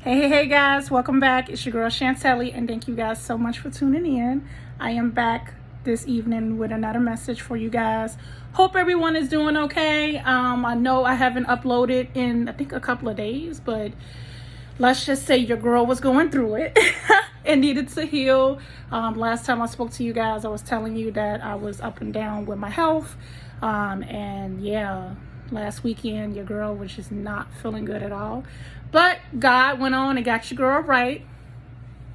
Hey guys, welcome back. It's your girl Chantelli, and thank you guys so much for tuning in. I am back this evening with another message for you guys. Hope everyone is doing okay. I know I haven't uploaded in I think a couple of days, but let's just say your girl was going through it and needed to heal. Last time I spoke to you guys, I was telling you that I was up and down with my health. And yeah, last weekend your girl was just not feeling good at all. But God went on and got your girl right.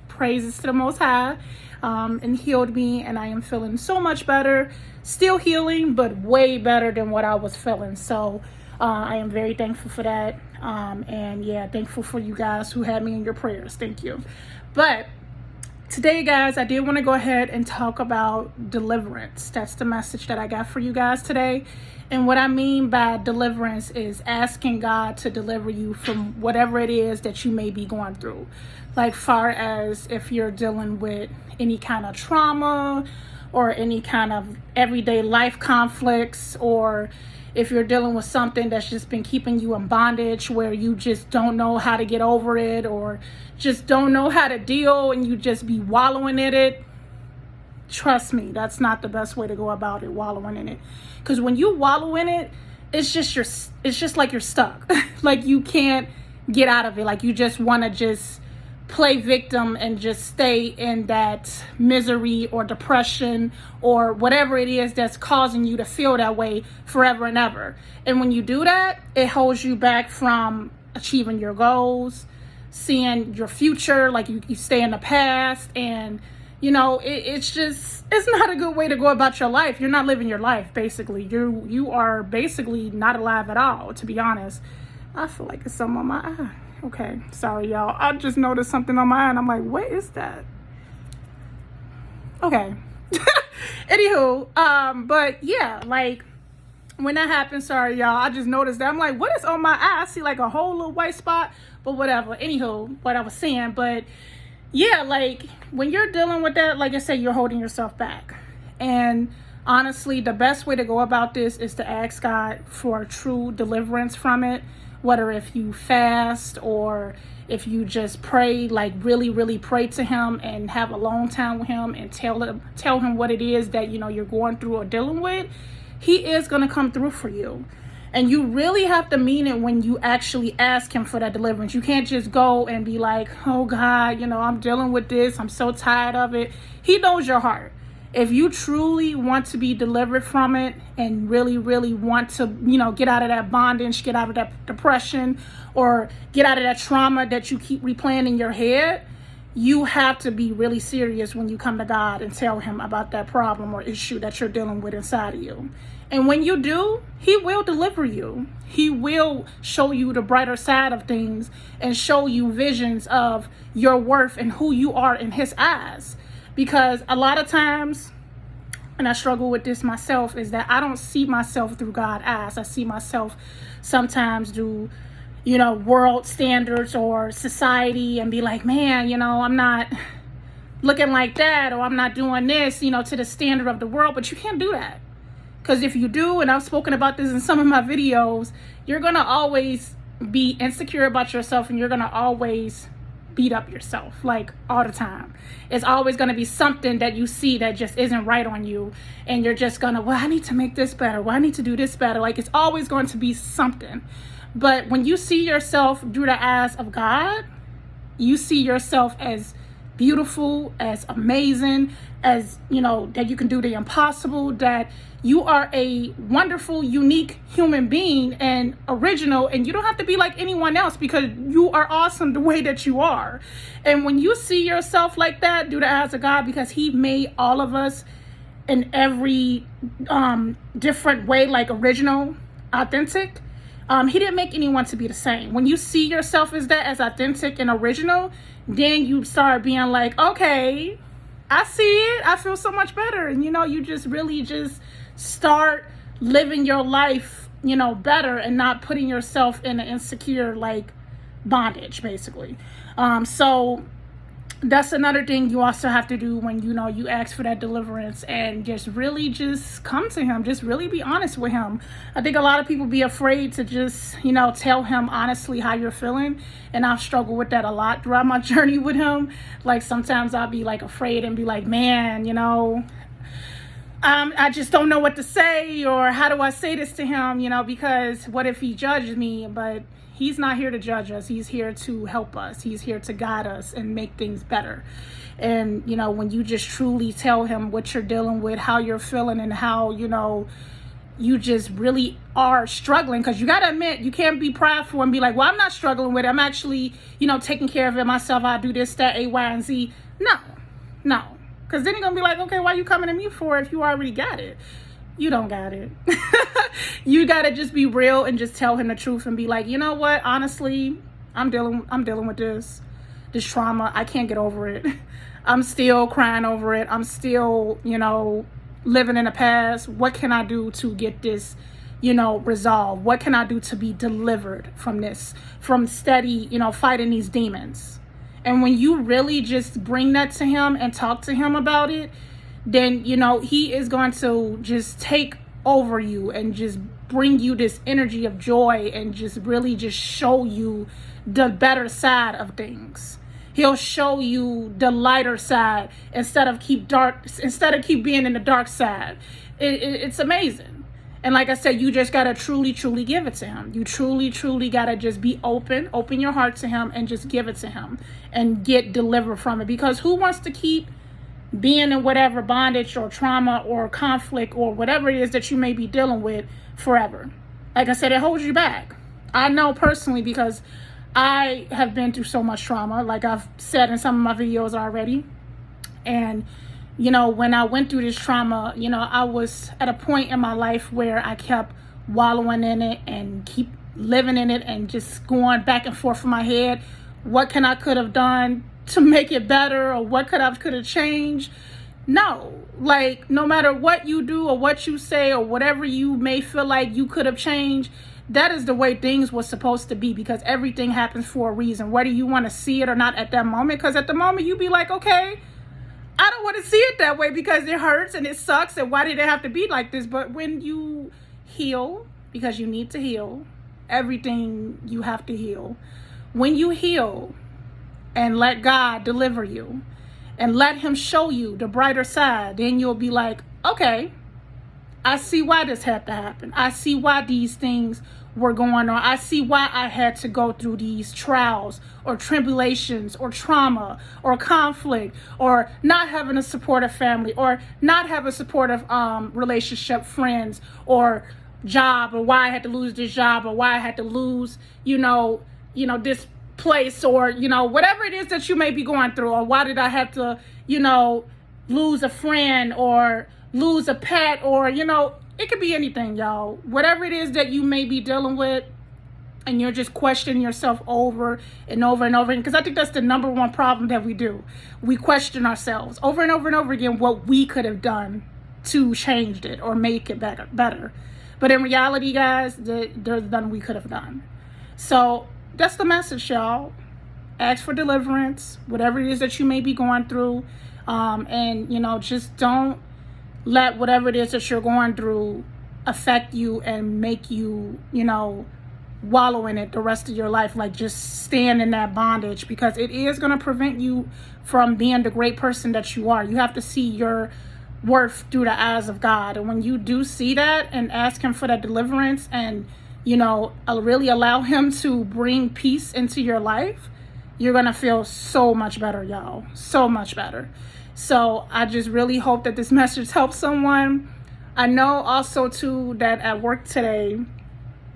Praises to the Most High, and healed me, and I am feeling so much better. Still healing, but way better than what I was feeling. So I am very thankful for that. And yeah, thankful for you guys who had me in your prayers. Thank you. But today, guys, I did want to go ahead and talk about deliverance. That's the message that I got for you guys today. And what I mean by deliverance is asking God to deliver you from whatever it is that you may be going through. Like far as if you're dealing with any kind of trauma or any kind of everyday life conflicts, or if you're dealing with something that's just been keeping you in bondage where you just don't know how to get over it, or just don't know how to deal and you just be wallowing in it. Trust me, that's not the best way to go about it, wallowing in it. Because when you wallow in it, it's just like you're stuck. Like you can't get out of it. Like you just want to just play victim and just stay in that misery or depression or whatever it is that's causing you to feel that way forever and ever. And when you do that, it holds you back from achieving your goals, seeing your future. Like you stay in the past, and you know, it's not a good way to go about your life. You're not living your life, basically. You are basically not alive at all, to be honest. I feel like it's something on my eye. Okay, sorry, y'all. I just noticed something on my eye, and I'm like, what is that? Okay. Anywho, but yeah, like, when that happened, sorry, y'all, I just noticed that. I'm like, what is on my eye? I see like a whole little white spot, but whatever. Anywho, what I was saying, but yeah, like when you're dealing with that, like I said, you're holding yourself back. And honestly, the best way to go about this is to ask God for true deliverance from it. Whether if you fast or if you just pray, like really, really pray to him and have a long time with him and tell him what it is that, you know, you're going through or dealing with, he is going to come through for you. And you really have to mean it when you actually ask him for that deliverance. You can't just go and be like, oh God, you know, I'm dealing with this. I'm so tired of it. He knows your heart. If you truly want to be delivered from it and really, really want to, you know, get out of that bondage, get out of that depression, or get out of that trauma that you keep replaying in your head, you have to be really serious when you come to God and tell him about that problem or issue that you're dealing with inside of you. And when you do, he will deliver you. He will show you the brighter side of things and show you visions of your worth and who you are in his eyes. Because a lot of times, and I struggle with this myself, is that I don't see myself through God's eyes. I see myself sometimes through, you know, world standards or society, and be like, man, you know, I'm not looking like that, or I'm not doing this, you know, to the standard of the world. But you can't do that. Because if you do, and I've spoken about this in some of my videos, you're going to always be insecure about yourself, and you're going to always beat up yourself, like all the time. It's always going to be something that you see that just isn't right on you, and you're just going to, well, I need to make this better. Well, I need to do this better. Like it's always going to be something. But when you see yourself through the eyes of God, you see yourself as beautiful, as amazing, as, you know, that you can do the impossible, that you are a wonderful, unique human being and original, and you don't have to be like anyone else because you are awesome the way that you are. And when you see yourself like that through the eyes of God, because he made all of us in every different way, like original, authentic, he didn't make anyone to be the same. When you see yourself as that, as authentic and original, then you start being like, okay, I see it. I feel so much better. And, you know, you just really just start living your life, you know, better, and not putting yourself in an insecure, like, bondage, basically. So that's another thing you also have to do when, you know, you ask for that deliverance, and just really just come to him. Just really be honest with him. I think a lot of people be afraid to just, you know, tell him honestly how you're feeling. And I've struggled with that a lot throughout my journey with him. Like, sometimes I'll be like afraid and be like, man, you know, I just don't know what to say, or how do I say this to him, you know, because what if he judges me? But he's not here to judge us. He's here to help us. He's here to guide us and make things better. And, you know, when you just truly tell him what you're dealing with, how you're feeling, and how, you know, you just really are struggling, because you got to admit, you can't be prideful and be like, well, I'm not struggling with it. I'm actually, you know, taking care of it myself. I do this, that, A, Y, and Z. No. Because then you're going to be like, okay, why are you coming to me for it if you already got it? You don't got it. You got to just be real and just tell him the truth and be like, you know what? Honestly, I'm dealing with this trauma. I can't get over it. I'm still crying over it. I'm still, you know, living in the past. What can I do to get this, you know, resolved? What can I do to be delivered from this, from steady, you know, fighting these demons? And when you really just bring that to him and talk to him about it, then, you know, he is going to just take over you and just bring you this energy of joy, and just really just show you the better side of things. He'll show you the lighter side instead of keep being in the dark side. It's amazing. And like I said, you just got to truly give it to him. You truly got to just be open your heart to him, and just give it to him and get delivered from it. Because who wants to keep being in whatever bondage or trauma or conflict or whatever it is that you may be dealing with forever? Like I said, it holds you back. I know personally, because I have been through so much trauma, like I've said in some of my videos already. And, you know, when I went through this trauma, you know, I was at a point in my life where I kept wallowing in it and keep living in it, and just going back and forth in my head. What could have done to make it better, or what could have changed? No, like, no matter what you do or what you say or whatever you may feel like you could have changed, that is the way things were supposed to be, because everything happens for a reason, whether you want to see it or not at that moment. Because at the moment you be like, okay, I don't want to see it that way because it hurts and it sucks, and why did it have to be like this? But when you heal, because you need to heal, everything you have to heal. When you heal and let God deliver you and let him show you the brighter side, then you'll be like, okay, I see why this had to happen. I see why these things were going on. I see why I had to go through these trials or tribulations or trauma or conflict, or not having a supportive family, or not having supportive relationship, friends, or job, or why I had to lose this job, or why I had to lose, you know, this place, or, you know, whatever it is that you may be going through, or why did I have to, you know, lose a friend, or lose a pet, or, you know, it could be anything, y'all. Whatever it is that you may be dealing with, and you're just questioning yourself over and over and over again, because I think that's the number one problem that we do. We question ourselves over and over and over again what we could have done to change it or make it better. But in reality, guys, there's nothing we could have done. So that's the message, y'all. Ask for deliverance, whatever it is that you may be going through. And, you know, just don't let whatever it is that you're going through affect you and make you, you know, wallow in it the rest of your life. Like, just stand in that bondage, because it is going to prevent you from being the great person that you are. You have to see your worth through the eyes of God. And when you do see that and ask him for that deliverance, and, you know, really allow him to bring peace into your life, you're going to feel so much better, y'all. So much better. So I just really hope that this message helps someone. I know also too that at work today,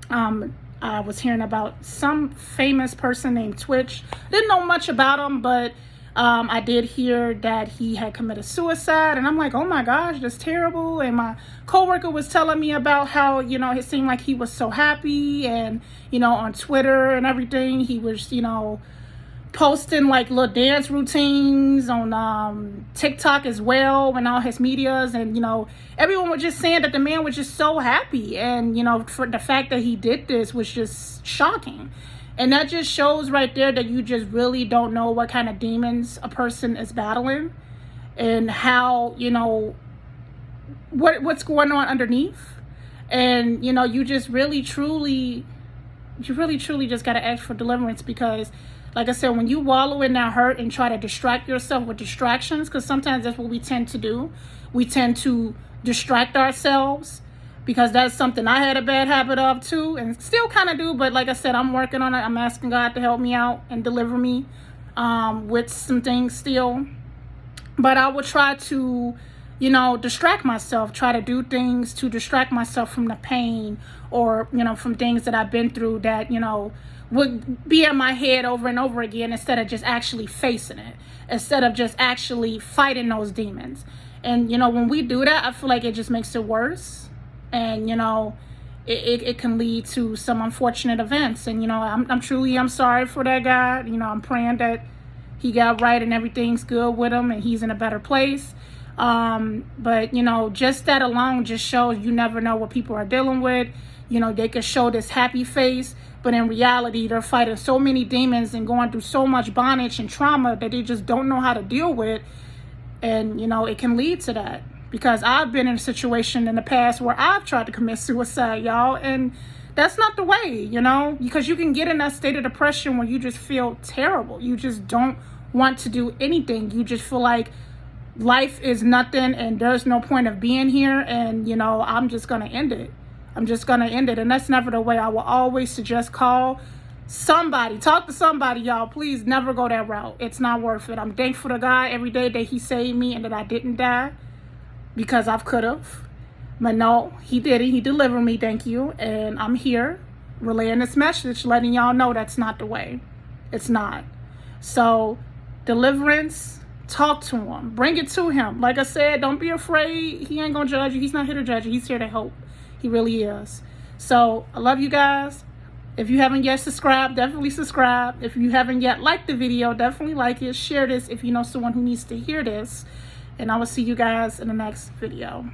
I was hearing about some famous person named Twitch. Didn't know much about him, but I did hear that he had committed suicide, and I'm like, oh my gosh, that's terrible. And my coworker was telling me about how, you know, it seemed like he was so happy, and, you know, on Twitter and everything, he was, you know, posting like little dance routines on TikTok as well, and all his medias, and, you know, everyone was just saying that the man was just so happy, and, you know, for the fact that he did this was just shocking. And that just shows right there that you just really don't know what kind of demons a person is battling, and how, you know, what's going on underneath. And, you know, you just really truly just got to ask for deliverance, because like I said, when you wallow in that hurt and try to distract yourself with distractions, because sometimes that's what we tend to do. We tend to distract ourselves, because that's something I had a bad habit of too, and still kind of do. But like I said, I'm working on it. I'm asking God to help me out and deliver me with some things still. But I would try to, you know, distract myself, try to do things to distract myself from the pain, or, you know, from things that I've been through that, you know, would be in my head over and over again, instead of just actually facing it, instead of just actually fighting those demons. And, you know, when we do that, I feel like it just makes it worse. And, you know, it can lead to some unfortunate events. And, you know, I'm sorry for that guy. You know, I'm praying that he got right and everything's good with him and he's in a better place. But, you know, just that alone just shows you never know what people are dealing with. You know, they can show this happy face, but in reality, they're fighting so many demons and going through so much bondage and trauma that they just don't know how to deal with. And, you know, it can lead to that. Because I've been in a situation in the past where I've tried to commit suicide, y'all. And that's not the way, you know. Because you can get in that state of depression where you just feel terrible. You just don't want to do anything. You just feel like life is nothing and there's no point of being here. And, you know, I'm just going to end it. I'm just going to end it. And that's never the way. I will always suggest call somebody. Talk to somebody, y'all. Please never go that route. It's not worth it. I'm thankful to God every day that he saved me and that I didn't die. Because I could have. But no, he did it. He delivered me, thank you. And I'm here relaying this message, letting y'all know that's not the way. It's not. So, deliverance, talk to him. Bring it to him. Like I said, don't be afraid. He ain't going to judge you. He's not here to judge you. He's here to help. He really is. So, I love you guys. If you haven't yet subscribed, definitely subscribe. If you haven't yet liked the video, definitely like it. Share this if you know someone who needs to hear this. And I will see you guys in the next video.